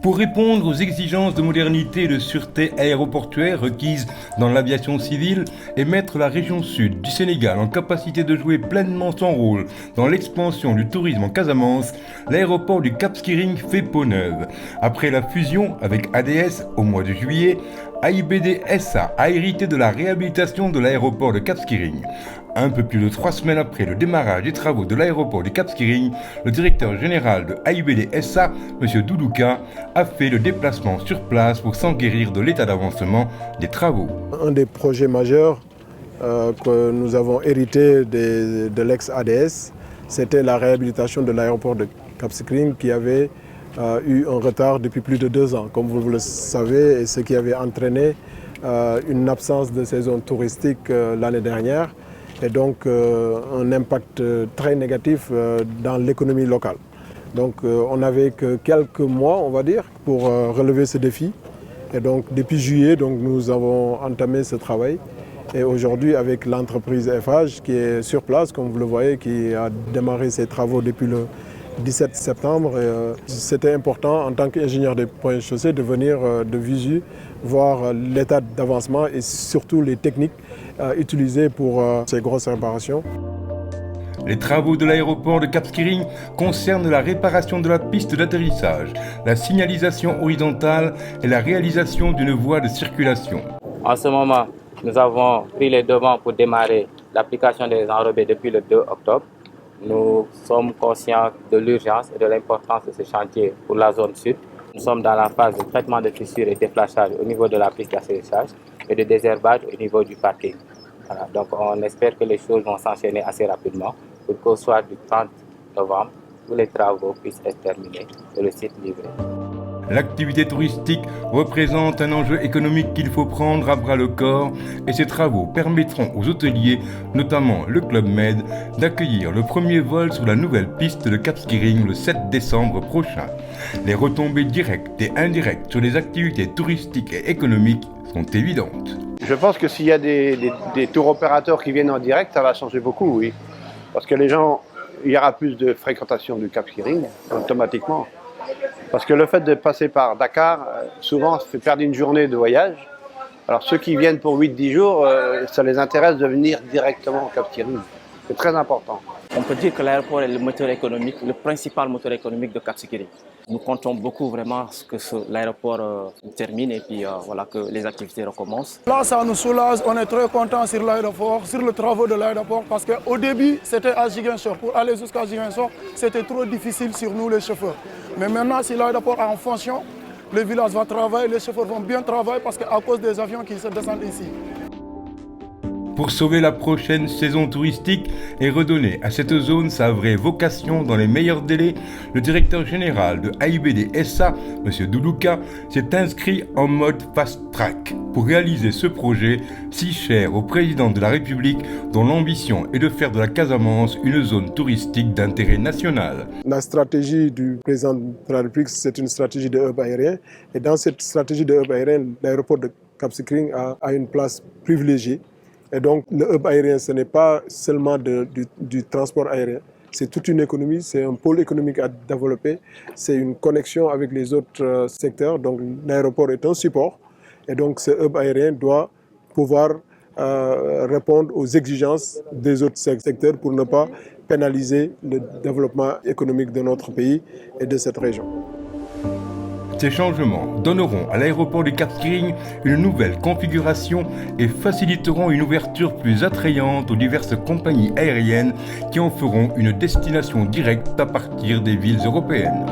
Pour répondre aux exigences de modernité et de sûreté aéroportuaire requises dans l'aviation civile et mettre la région sud du Sénégal en capacité de jouer pleinement son rôle dans l'expansion du tourisme en Casamance, l'aéroport du Cap Skirring fait peau neuve. Après la fusion avec ADS au mois de juillet, AIBD SA a hérité de la réhabilitation de l'aéroport de Cap Skirring. Un peu plus de 3 semaines après le démarrage des travaux de l'aéroport de Cap Skirring, le directeur général de AIBD SA, M. Doudouka, a fait le déplacement sur place pour s'enquérir de l'état d'avancement des travaux. Un des projets majeurs que nous avons hérité de l'ex-ADS, c'était la réhabilitation de l'aéroport de Cap Skirring qui avait eu un retard depuis plus de 2 ans, comme vous le savez, et ce qui avait entraîné une absence de saison touristique l'année dernière et donc un impact très négatif dans l'économie locale. Donc on n'avait que quelques mois, on va dire, pour relever ce défi. Et donc depuis juillet, nous avons entamé ce travail. Et aujourd'hui, avec l'entreprise FH qui est sur place, comme vous le voyez, qui a démarré ses travaux depuis le 17 septembre, c'était important en tant qu'ingénieur des ponts et chaussées de venir de visu voir l'état d'avancement et surtout les techniques utilisées pour ces grosses réparations. Les travaux de l'aéroport de Cap Skirring concernent la réparation de la piste d'atterrissage, la signalisation horizontale et la réalisation d'une voie de circulation. En ce moment, nous avons pris les devants pour démarrer l'application des enrobés depuis le 2 octobre. Nous sommes conscients de l'urgence et de l'importance de ce chantier pour la zone sud. Nous sommes dans la phase de traitement de fissures et déflashage au niveau de la piste d'atterrissage et de désherbage au niveau du parking. Voilà, donc on espère que les choses vont s'enchaîner assez rapidement pour qu'au soir du 30 novembre, tous les travaux puissent être terminés et le site livré. L'activité touristique représente un enjeu économique qu'il faut prendre à bras le corps et ces travaux permettront aux hôteliers, notamment le Club Med, d'accueillir le premier vol sur la nouvelle piste de Cap Skirring le 7 décembre prochain. Les retombées directes et indirectes sur les activités touristiques et économiques sont évidentes. Je pense que s'il y a des tours opérateurs qui viennent en direct, ça va changer beaucoup, oui. Parce que les gens, il y aura plus de fréquentation du Cap Skirring, automatiquement. Parce que le fait de passer par Dakar, souvent, ça fait perdre une journée de voyage. Alors ceux qui viennent pour 8-10 jours, ça les intéresse de venir directement au Cap Skirring. C'est très important. On peut dire que l'aéroport est le moteur économique, le principal moteur économique de Cap Skirring. Nous comptons beaucoup vraiment que l'aéroport termine et puis voilà, que les activités recommencent. Là, ça nous soulage, on est très contents sur l'aéroport, sur le travaux de l'aéroport parce qu'au début, c'était à Ziguinchor. Pour aller jusqu'à Ziguinchor, c'était trop difficile sur nous les chauffeurs. Mais maintenant, si l'aéroport est en fonction, le village va travailler, les chauffeurs vont bien travailler parce qu'à cause des avions qui se descendent ici. Pour sauver la prochaine saison touristique et redonner à cette zone sa vraie vocation dans les meilleurs délais, le directeur général de AIBD SA, M. Doudouka, s'est inscrit en mode fast-track pour réaliser ce projet si cher au président de la République dont l'ambition est de faire de la Casamance une zone touristique d'intérêt national. La stratégie du président de la République, c'est une stratégie de hub aérien. Et dans cette stratégie de hub aérien, l'aéroport de Cap Skirring a une place privilégiée. Et donc le hub aérien, ce n'est pas seulement du transport aérien, c'est toute une économie, c'est un pôle économique à développer, c'est une connexion avec les autres secteurs, donc l'aéroport est un support et donc ce hub aérien doit pouvoir répondre aux exigences des autres secteurs pour ne pas pénaliser le développement économique de notre pays et de cette région. Ces changements donneront à l'aéroport du Cap Skirring une nouvelle configuration et faciliteront une ouverture plus attrayante aux diverses compagnies aériennes qui en feront une destination directe à partir des villes européennes.